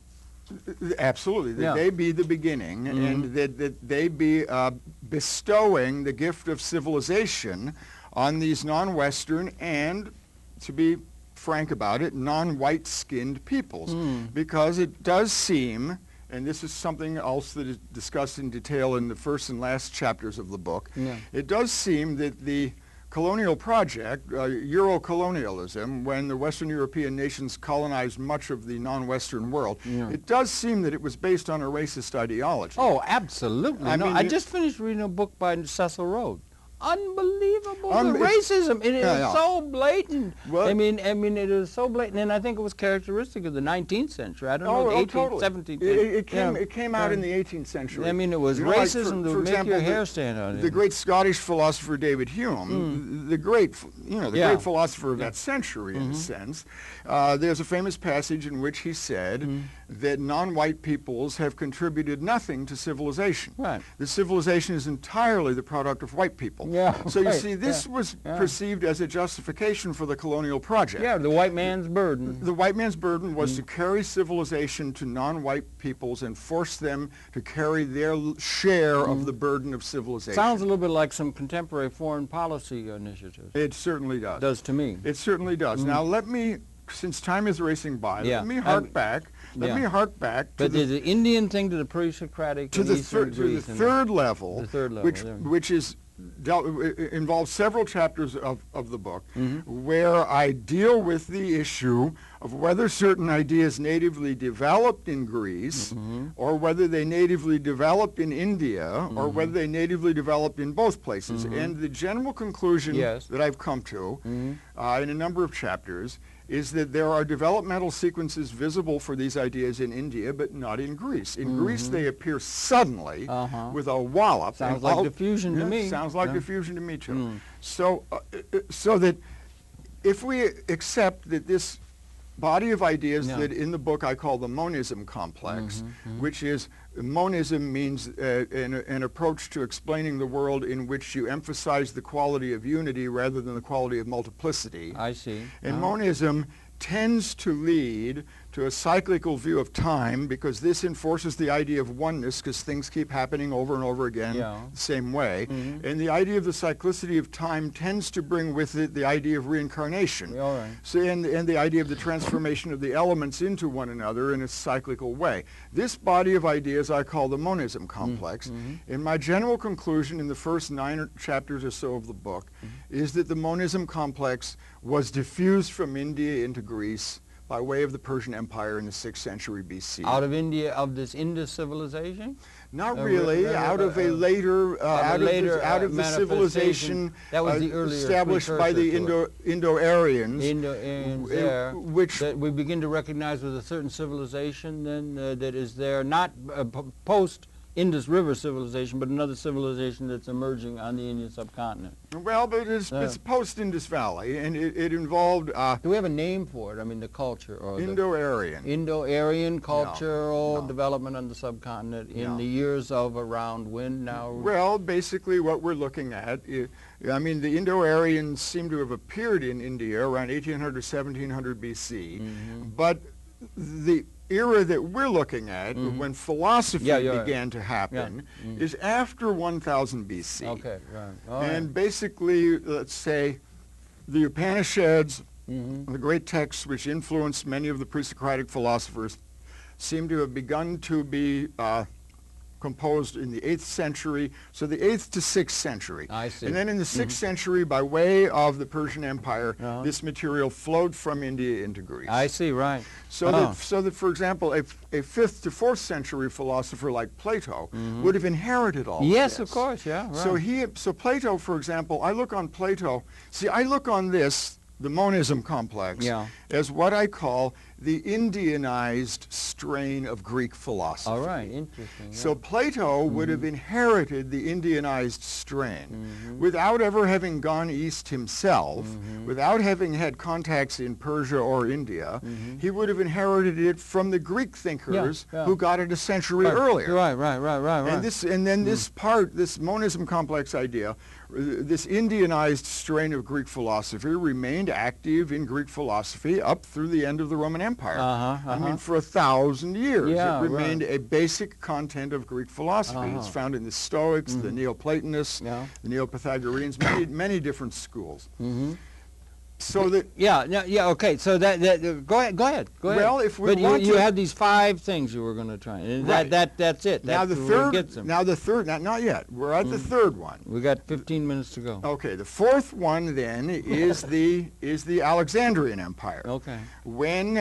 Absolutely, that they be the beginning, and that they be bestowing the gift of civilization on these non-Western and, to be frank about it, non-white-skinned peoples. Because it does seem, and this is something else that is discussed in detail in the first and last chapters of the book, it does seem that the colonial project, Euro-colonialism, when the Western European nations colonized much of the non-Western world, it does seem that it was based on a racist ideology. Oh, absolutely. I just finished reading a book by Cecil Rhodes. Unbelievable. The racism. It is so blatant. Well, I mean, it is so blatant, and I think it was characteristic of the 19th century. I don't know, the 18th, 17th. It came out in the 18th century. I mean, it was racism to make your hair stand on. The great Scottish philosopher David Hume, the great philosopher of that century, in a sense. There's a famous passage in which he said that non-white peoples have contributed nothing to civilization. The civilization is entirely the product of white people. So you see, this was perceived as a justification for the colonial project. The white man's burden. The white man's burden was to carry civilization to non-white peoples and force them to carry their share of the burden of civilization. Sounds a little bit like some contemporary foreign policy initiatives. It certainly does. Does to me. It certainly does. Now let me, since time is racing by, let me hark back. Let me hark back to the Indian thing, to the pre-Socratic, to the third level, which is involves several chapters of the book, where I deal with the issue of whether certain ideas natively developed in Greece, or whether they natively developed in India, or whether they natively developed in both places. And the general conclusion that I've come to in a number of chapters is that there are developmental sequences visible for these ideas in India, but not in Greece. In Greece, they appear suddenly with a wallop. Sounds like diffusion to me. Sounds like diffusion to me, too. So that if we accept that this body of ideas that in the book I call the monism complex, which is, monism means an approach to explaining the world in which you emphasize the quality of unity rather than the quality of multiplicity. I see. And monism tends to lead to a cyclical view of time, because this enforces the idea of oneness, because things keep happening over and over again the same way. And the idea of the cyclicity of time tends to bring with it the idea of reincarnation. So, and the idea of the transformation of the elements into one another in a cyclical way. This body of ideas I call the monism complex. And my general conclusion in the first 9 chapters or so of the book is that the monism complex was diffused from India into Greece by way of the Persian Empire in the 6th century BC. Out of India, of this Indus civilization? Not really. Out of a later, out of the civilization that was the earlier established by the Indo-Aryans, which that we begin to recognize with a certain civilization then that is there, not post Indus River civilization, but another civilization that's emerging on the Indian subcontinent. Well, but it's post-Indus Valley, and it involved... do we have a name for it? I mean, the culture? Or Indo-Aryan. Indo-Aryan cultural development on the subcontinent in the years of around when now? Well, basically what we're looking at, I mean, the Indo-Aryans seem to have appeared in India around 1800 to 1700 BC, but the era that we're looking at, when philosophy began to happen, is after 1000 BC. Okay, right. And basically, let's say, the Upanishads, the great texts which influenced many of the pre-Socratic philosophers, seem to have begun to be composed in the 8th century, so the 8th to 6th century. I see. And then in the 6th century, by way of the Persian Empire, this material flowed from India into Greece. I see, right. So that, for example, a 5th to 4th century philosopher like Plato would have inherited all of this. Yes, of course, yeah, right. So Plato, for example, I look on Plato, I look on this, the monism complex, as what I call the Indianized strain of Greek philosophy. All right, interesting. Yeah. So Plato would have inherited the Indianized strain without ever having gone east himself, without having had contacts in Persia or India. He would have inherited it from the Greek thinkers who got it a century earlier. Right. And then this part, this monism complex idea, this Indianized strain of Greek philosophy remained active in Greek philosophy up through the end of the Roman Empire. I mean, for 1,000 years, it remained a basic content of Greek philosophy. It's found in the Stoics, the Neoplatonists, the Neo-Pythagoreans, many different schools. So that okay. So that go ahead. Well, if we you had these 5 things you were going to try, and that's it. Now the third. Not yet. We're at the third one. We got 15 minutes to go. Okay. The 4th one then is the Alexandrian Empire. Okay. When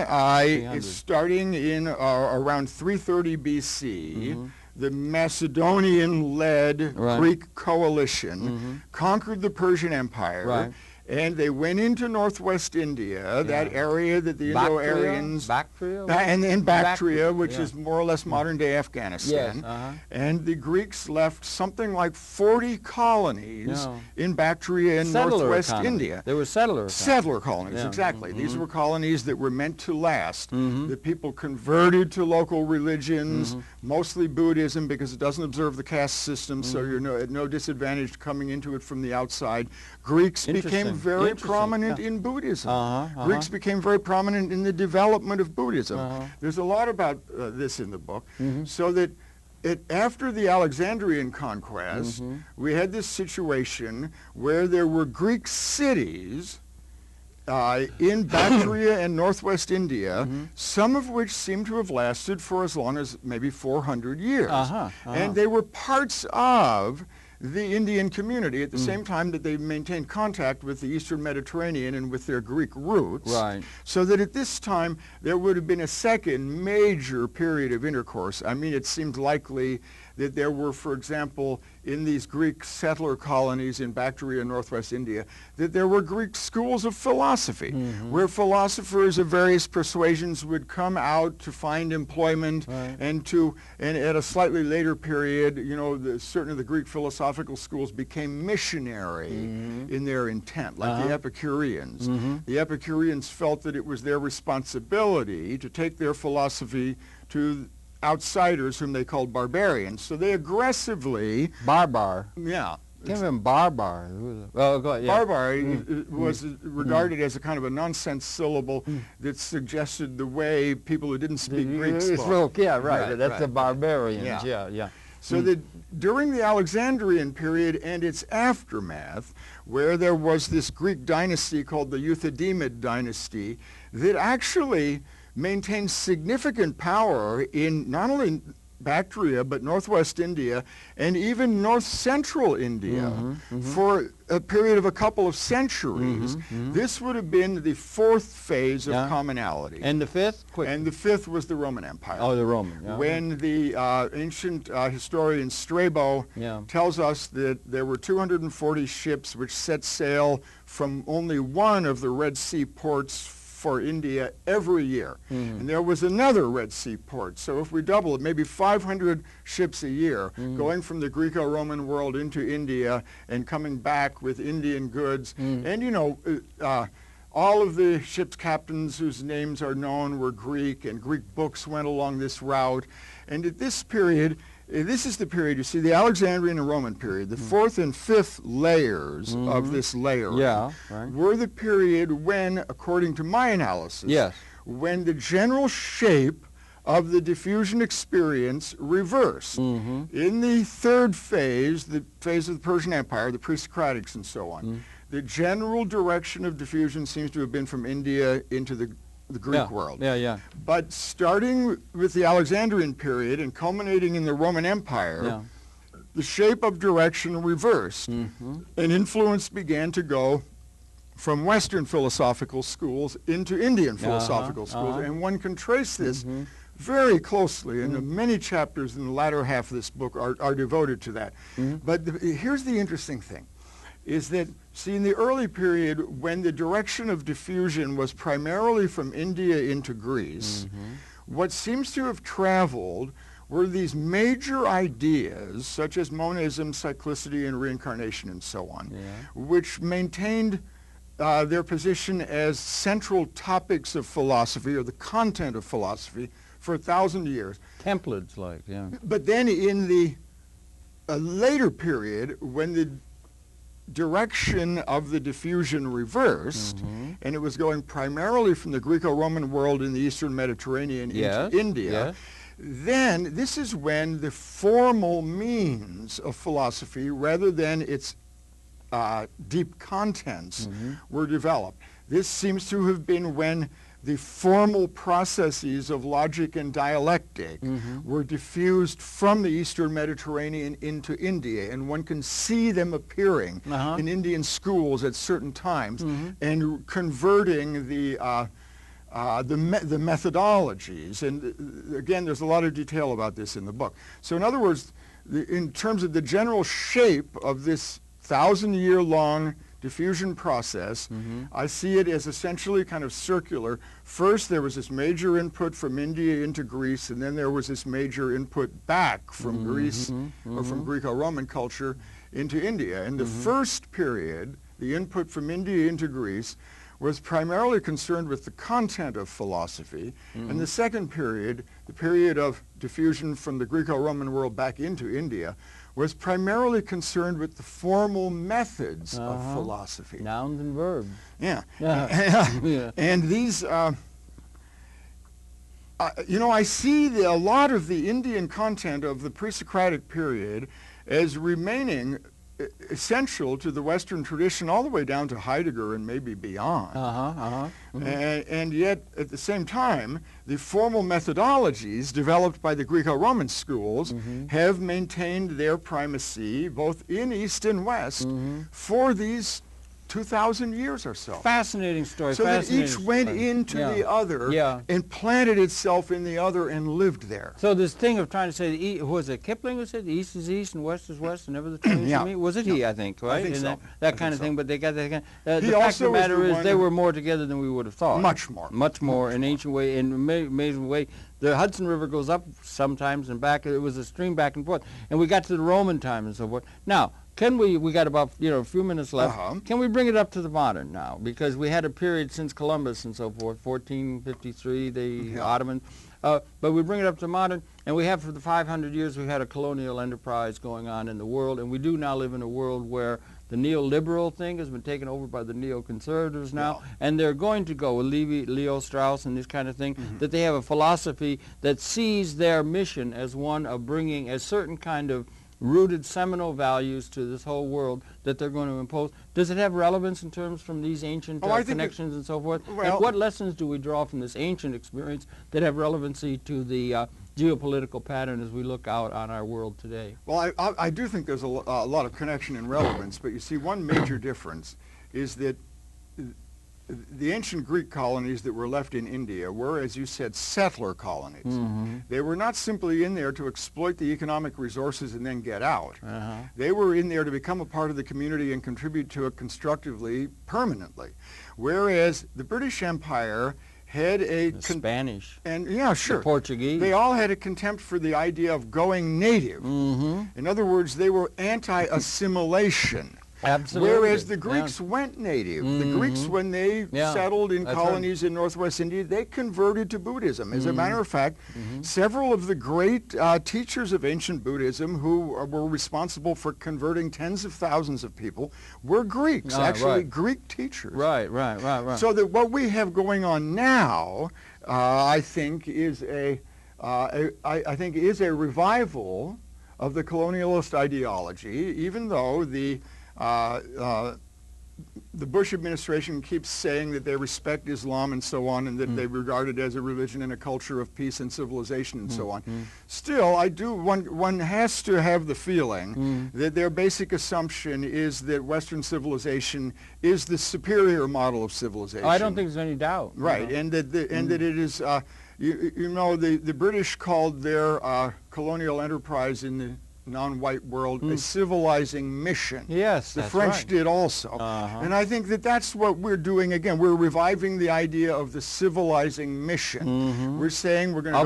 starting in around 330 BC. The Macedonian-led Greek coalition conquered the Persian Empire. And they went into northwest India, that area that the Indo-Aryans... Bactria? And Bactria, which is more or less modern-day Afghanistan. Yes, And the Greeks left something like 40 colonies in Bactria and northwest India. They were settler colonies, exactly. These were colonies that were meant to last. The people converted to local religions, mostly Buddhism, because it doesn't observe the caste system, so you're at no disadvantage coming into it from the outside. Greeks became very prominent in Buddhism. Greeks became very prominent in the development of Buddhism. There's a lot about this in the book. So that after the Alexandrian conquest, we had this situation where there were Greek cities in Bactria and northwest India, some of which seem to have lasted for as long as maybe 400 years. And they were parts of the Indian community at the same time that they maintained contact with the Eastern Mediterranean and with their Greek roots. So that at this time there would have been a second major period of intercourse. I mean, it seemed likely that there were, for example, in these Greek settler colonies in Bactria, northwest India, that there were Greek schools of philosophy, where philosophers of various persuasions would come out to find employment, and at a slightly later period, certain of the Greek philosophical schools became missionary in their intent, like the Epicureans. The Epicureans felt that it was their responsibility to take their philosophy to outsiders whom they called barbarians. So they aggressively... Barbar. Yeah. Can't remember barbar. Well, go ahead. Barbar was regarded as a kind of a nonsense syllable that suggested the way people who didn't speak Greek spoke. That's the barbarians. So that during the Alexandrian period and its aftermath, where there was this Greek dynasty called the Euthydemed dynasty that actually maintained significant power in not only Bactria, but northwest India, and even north-central India for a period of a couple of centuries. This would have been the fourth phase of commonality. And the fifth? Quick. And the fifth was the Roman Empire. Oh, the Roman. Yeah. When the ancient historian Strabo tells us that there were 240 ships which set sail from only one of the Red Sea ports for India every year. And there was another Red Sea port. So if we double it, maybe 500 ships a year going from the Greco-Roman world into India and coming back with Indian goods. And you know, all of the ship's captains whose names are known were Greek, and Greek books went along this route. And at this period, this is the period, you see, the Alexandrian and Roman period, the fourth and fifth layers of this layering were the period when, according to my analysis, when the general shape of the diffusion experience reversed. In the third phase, the phase of the Persian Empire, the pre-Socratics and so on, the general direction of diffusion seems to have been from India into the Greek world. But starting with the Alexandrian period and culminating in the Roman Empire, the shape of direction reversed, and influence began to go from Western philosophical schools into Indian philosophical schools. And one can trace this very closely, and many chapters in the latter half of this book are devoted to that. But here's the interesting thing, is that, see, in the early period, when the direction of diffusion was primarily from India into Greece, what seems to have traveled were these major ideas, such as monism, cyclicity, and reincarnation, and so on, which maintained their position as central topics of philosophy, or the content of philosophy, for 1,000 years. Templates, like, But then in the later period, when the direction of the diffusion reversed, and it was going primarily from the Greco-Roman world in the Eastern Mediterranean into India, then this is when the formal means of philosophy, rather than its deep contents, were developed. This seems to have been when the formal processes of logic and dialectic were diffused from the Eastern Mediterranean into India, and one can see them appearing in Indian schools at certain times and converting the methodologies. And again, there's a lot of detail about this in the book. So in other words, in terms of the general shape of this 1,000-year-long diffusion process, I see it as essentially kind of circular. First, there was this major input from India into Greece, and then there was this major input back from Greece, or from Greco-Roman culture, into India. And the first period, the input from India into Greece, was primarily concerned with the content of philosophy. And the second period, the period of diffusion from the Greco-Roman world back into India, was primarily concerned with the formal methods of philosophy. Nouns and verbs. And these, you know, I see a lot of the Indian content of the pre-Socratic period as remaining essential to the Western tradition all the way down to Heidegger and maybe beyond. And yet, at the same time, the formal methodologies developed by the Greco-Roman schools have maintained their primacy both in East and West for these 2,000 years or so. Fascinating story. So that each went into the other and planted itself in the other and lived there. So this thing of trying to say, was it Kipling who said, East is East and West is West and never the two to me? Was it he, I think, right? I think so. That kind of thing, but they got that kind of, the fact of the matter is they were more together than we would have thought. Much more. Much more in ancient way, in amazing way. The Hudson River goes up sometimes and back. It was a stream back and forth. And we got to the Roman time and so forth. Now, can we got about, a few minutes left. Can we bring it up to the modern now? Because we had a period since Columbus and so forth, 1453, the Ottomans. But we bring it up to modern, and we have for the 500 years we've had a colonial enterprise going on in the world, and we do now live in a world where the neoliberal thing has been taken over by the neoconservatives now, and they're going to go with Leo Strauss and this kind of thing, that they have a philosophy that sees their mission as one of bringing a certain kind of rooted seminal values to this whole world that they're going to impose. Does it have relevance in terms from these ancient connections and so forth? Well, and what lessons do we draw from this ancient experience that have relevancy to the geopolitical pattern as we look out on our world today? Well, I do think there's a lot of connection and relevance, but you see, one major difference is that the ancient Greek colonies that were left in India were, as you said, settler colonies. Mm-hmm. They were not simply in there to exploit the economic resources and then get out. Uh-huh. They were in there to become a part of the community and contribute to it constructively, permanently. Whereas the British Empire had The Spanish. And yeah, sure. The Portuguese. They all had a contempt for the idea of going native. Mm-hmm. In other words, they were anti-assimilation. Absolutely. Whereas the Greeks went native. Mm-hmm. The Greeks, when they settled in That's colonies in northwest India, they converted to Buddhism. As a matter of fact, Mm-hmm. several of the great teachers of ancient Buddhism who were responsible for converting tens of thousands of people were Greeks, actually right. Greek teachers. Right. So that what we have going on now, I think, is a revival of the colonialist ideology, even though the Bush administration keeps saying that they respect Islam and so on, and that they regard it as a religion and a culture of peace and civilization and so on. Still, one has to have the feeling that their basic assumption is that Western civilization is the superior model of civilization. I don't think there's any doubt. Right, and that it is. The British called their colonial enterprise in the non-white world a civilizing mission. Yes, the that's French right. did also. And I think that that's what we're doing again. We're reviving the idea of the civilizing mission. We're saying we're going to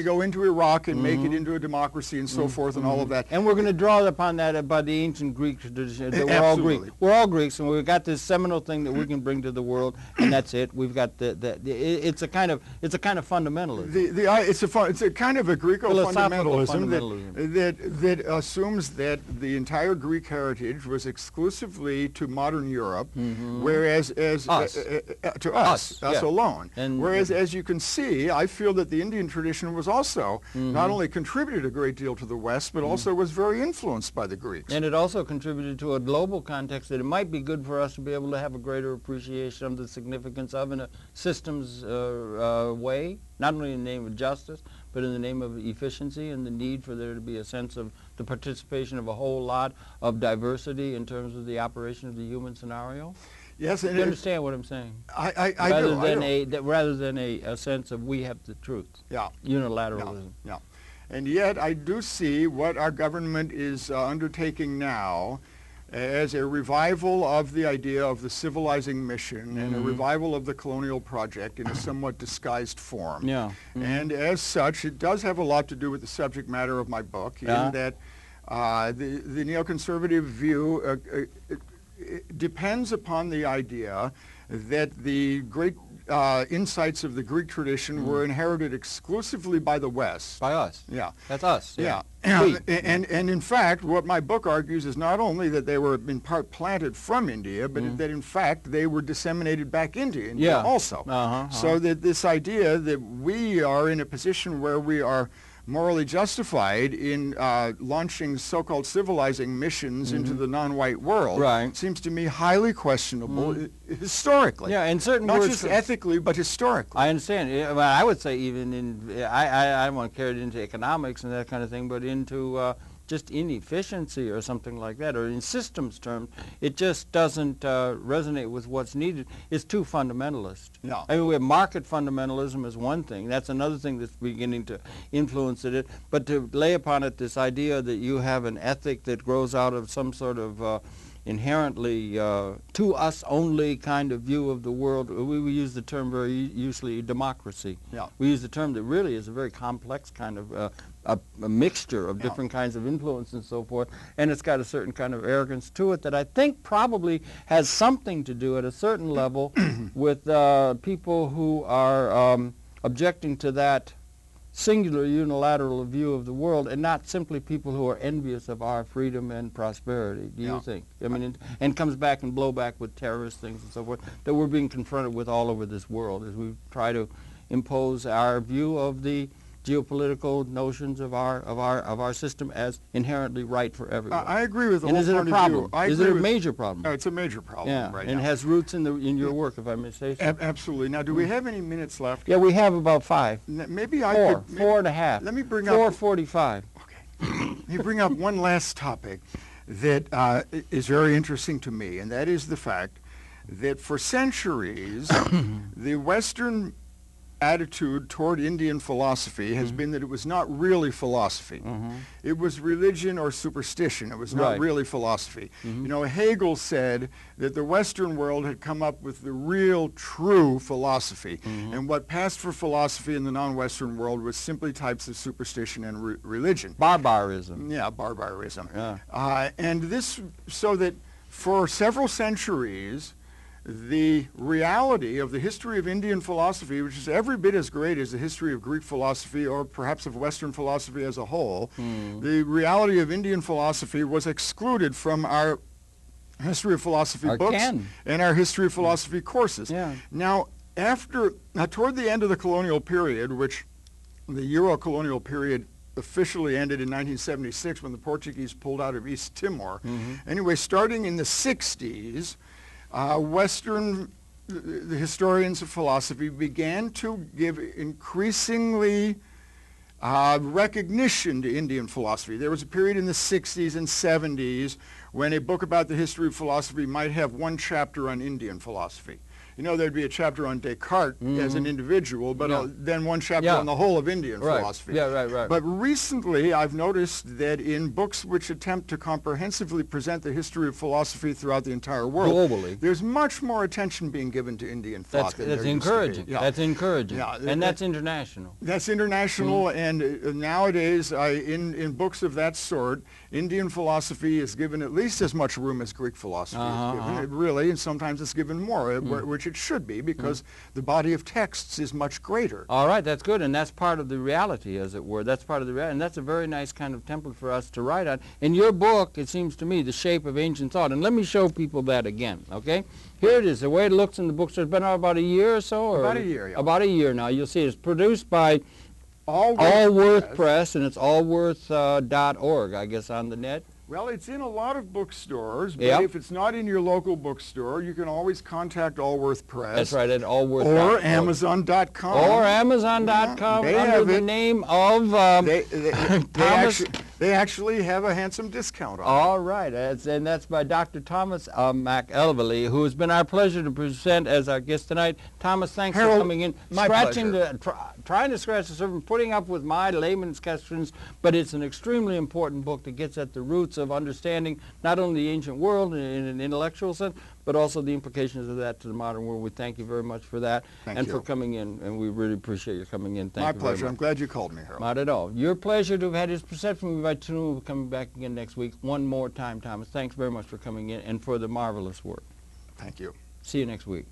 go into Iraq and make it into a democracy and so forth and all of that. And we're going to draw upon that about the ancient Greek tradition. That we're all Absolutely. Greek. We're all Greeks, and we've got this seminal thing that we can bring to the world, and that's it. We've got it's a kind of fundamentalism. It's a kind of a Philosophical Greco-fundamentalism that assumes that the entire Greek heritage was exclusively to modern Europe, whereas to us yeah. alone. And whereas, as you can see, I feel that the Indian tradition was also not only contributed a great deal to the West, but also was very influenced by the Greeks. And it also contributed to a global context that it might be good for us to be able to have a greater appreciation of the significance of in a systems way, not only in the name of justice, but in the name of efficiency and the need for there to be a sense of the participation of a whole lot of diversity in terms of the operation of the human scenario. Yes, and you understand what I'm saying? I do. Rather than a sense of we have the truth. Yeah. Unilateralism. Yeah. And yet I do see what our government is undertaking now as a revival of the idea of the civilizing mission and a revival of the colonial project in a somewhat disguised form. Yeah. And as such, it does have a lot to do with the subject matter of my book, in that the neoconservative view depends upon the idea that the great insights of the Greek tradition were inherited exclusively by the West. By us. Yeah. That's us. Yeah. And in fact, what my book argues is not only that they were in part planted from India, but that in fact they were disseminated back into India also. So that this idea that we are in a position where we are morally justified in launching so-called civilizing missions into the non-white world seems to me highly questionable historically. Yeah, in certain not words, just ethically, but historically. I understand. Well, I would say even in I don't want to carry it into economics and that kind of thing, but into just inefficiency or something like that, or in systems terms, it just doesn't resonate with what's needed. It's too fundamentalist. Yeah. I mean, we have market fundamentalism is one thing. That's another thing that's beginning to influence it. But to lay upon it this idea that you have an ethic that grows out of some sort of inherently to us only kind of view of the world. We use the term very usually democracy. Yeah. We use the term that really is a very complex kind of a mixture of different kinds of influence and so forth, and it's got a certain kind of arrogance to it that I think probably has something to do at a certain level with people who are objecting to that singular unilateral view of the world, and not simply people who are envious of our freedom and prosperity, do you think? I mean, and comes back and blow back with terrorist things and so forth that we're being confronted with all over this world as we try to impose our view of the geopolitical notions of our system as inherently right for everyone. I agree with the and whole is it a point of problem? view. Is it a major problem? It's a major problem right and now. it has roots in your work, if I may say so. Absolutely. Now, do we have any minutes left? Yeah, we have about 5. Maybe I Four. could... 4.5. Let me bring 4:45. Okay. Let me bring up one last topic that is very interesting to me, and that is the fact that for centuries, the Western attitude toward Indian philosophy has been that it was not really philosophy. It was religion or superstition. It was not really philosophy. You know, Hegel said that the Western world had come up with the real, true philosophy, and what passed for philosophy in the non-Western world was simply types of superstition and religion. Barbarism. Yeah, barbarism. Yeah. And this, so that for several centuries, the reality of the history of Indian philosophy, which is every bit as great as the history of Greek philosophy or perhaps of Western philosophy as a whole, the reality of Indian philosophy was excluded from our history of philosophy books and our history of philosophy courses. Yeah. Now, toward the end of the colonial period, which the Euro-colonial period officially ended in 1976 when the Portuguese pulled out of East Timor. Anyway, starting in the 60s, the historians of philosophy began to give increasingly recognition to Indian philosophy. There was a period in the 60s and 70s when a book about the history of philosophy might have one chapter on Indian philosophy. You know, there'd be a chapter on Descartes as an individual, but then one chapter on the whole of Indian philosophy. Right. But recently, I've noticed that in books which attempt to comprehensively present the history of philosophy throughout the entire world, globally, there's much more attention being given to Indian thought. That's encouraging. That's encouraging. And that's international. That's international, and nowadays, in books of that sort, Indian philosophy is given at least as much room as Greek philosophy is given. It really, and sometimes it's given more, which it should be, because the body of texts is much greater. All right, that's good, and that's part of the reality, as it were. That's part of the reality, and that's a very nice kind of template for us to write on. In your book, it seems to me, The Shape of Ancient Thought, and let me show people that again, okay? Here it is, the way it looks in the bookstore. It's been out about a year or so? Or about a year, yeah. About a year now. You'll see it's produced by Allworth Press, and it's allworth.org, I guess, on the net. Well, it's in a lot of bookstores, but if it's not in your local bookstore, you can always contact Allworth Press. That's right, at Allworth. Or Amazon.com. Or Amazon.com under the name of Thomas. They actually have a handsome discount on it. All right, and that's by Dr. Thomas McEvilley, who has been our pleasure to present as our guest tonight. Thomas, thanks Harold, for coming in, my pleasure. trying to scratch the surface, putting up with my layman's questions, but it's an extremely important book that gets at the roots of understanding not only the ancient world in an intellectual sense, but also the implications of that to the modern world. We thank you very much for that and for coming in, and we really appreciate your coming in. Thank you very much. My pleasure. I'm glad you called me, Harold. Not at all. Your pleasure to have had his perception. We invite you to come back again next week. One more time, Thomas. Thanks very much for coming in and for the marvelous work. Thank you. See you next week.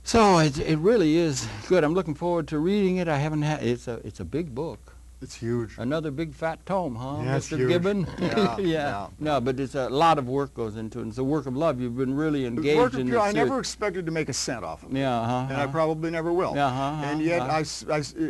So it really is good. I'm looking forward to reading it. I haven't had it's a big book. It's huge. Another big fat tome, huh, yes, Mr. huge. Gibbon? Yeah. No, but it's a lot of work goes into it. It's a work of love. You've been really engaged in this. I never expected to make a cent off of it. Yeah, and I probably never will. And yet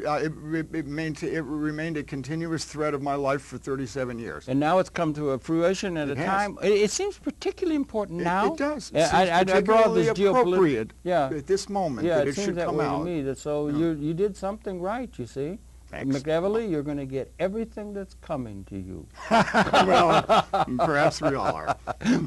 it remained a continuous thread of my life for 37 years. And now it's come to a fruition at a time. It seems particularly important now. It does. I brought this appropriate at this moment that it should come out. To me. So you did something right, you see. Thanks. McEvilley, you're going to get everything that's coming to you. Well, perhaps we all are.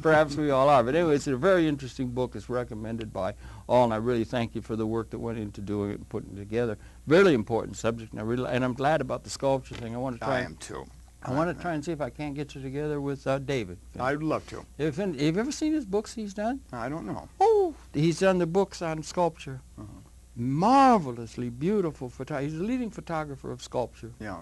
Perhaps we all are. But anyway, it's a very interesting book. It's recommended by all, and I really thank you for the work that went into doing it and putting it together. Really important subject, and I'm glad about the sculpture thing. I want to try. I am too. I want to try and see if I can't get you together with David. I'd love to. Have you ever seen his books he's done? I don't know. Oh, he's done the books on sculpture. Marvelously beautiful photography. He's a leading photographer of sculpture. Yeah.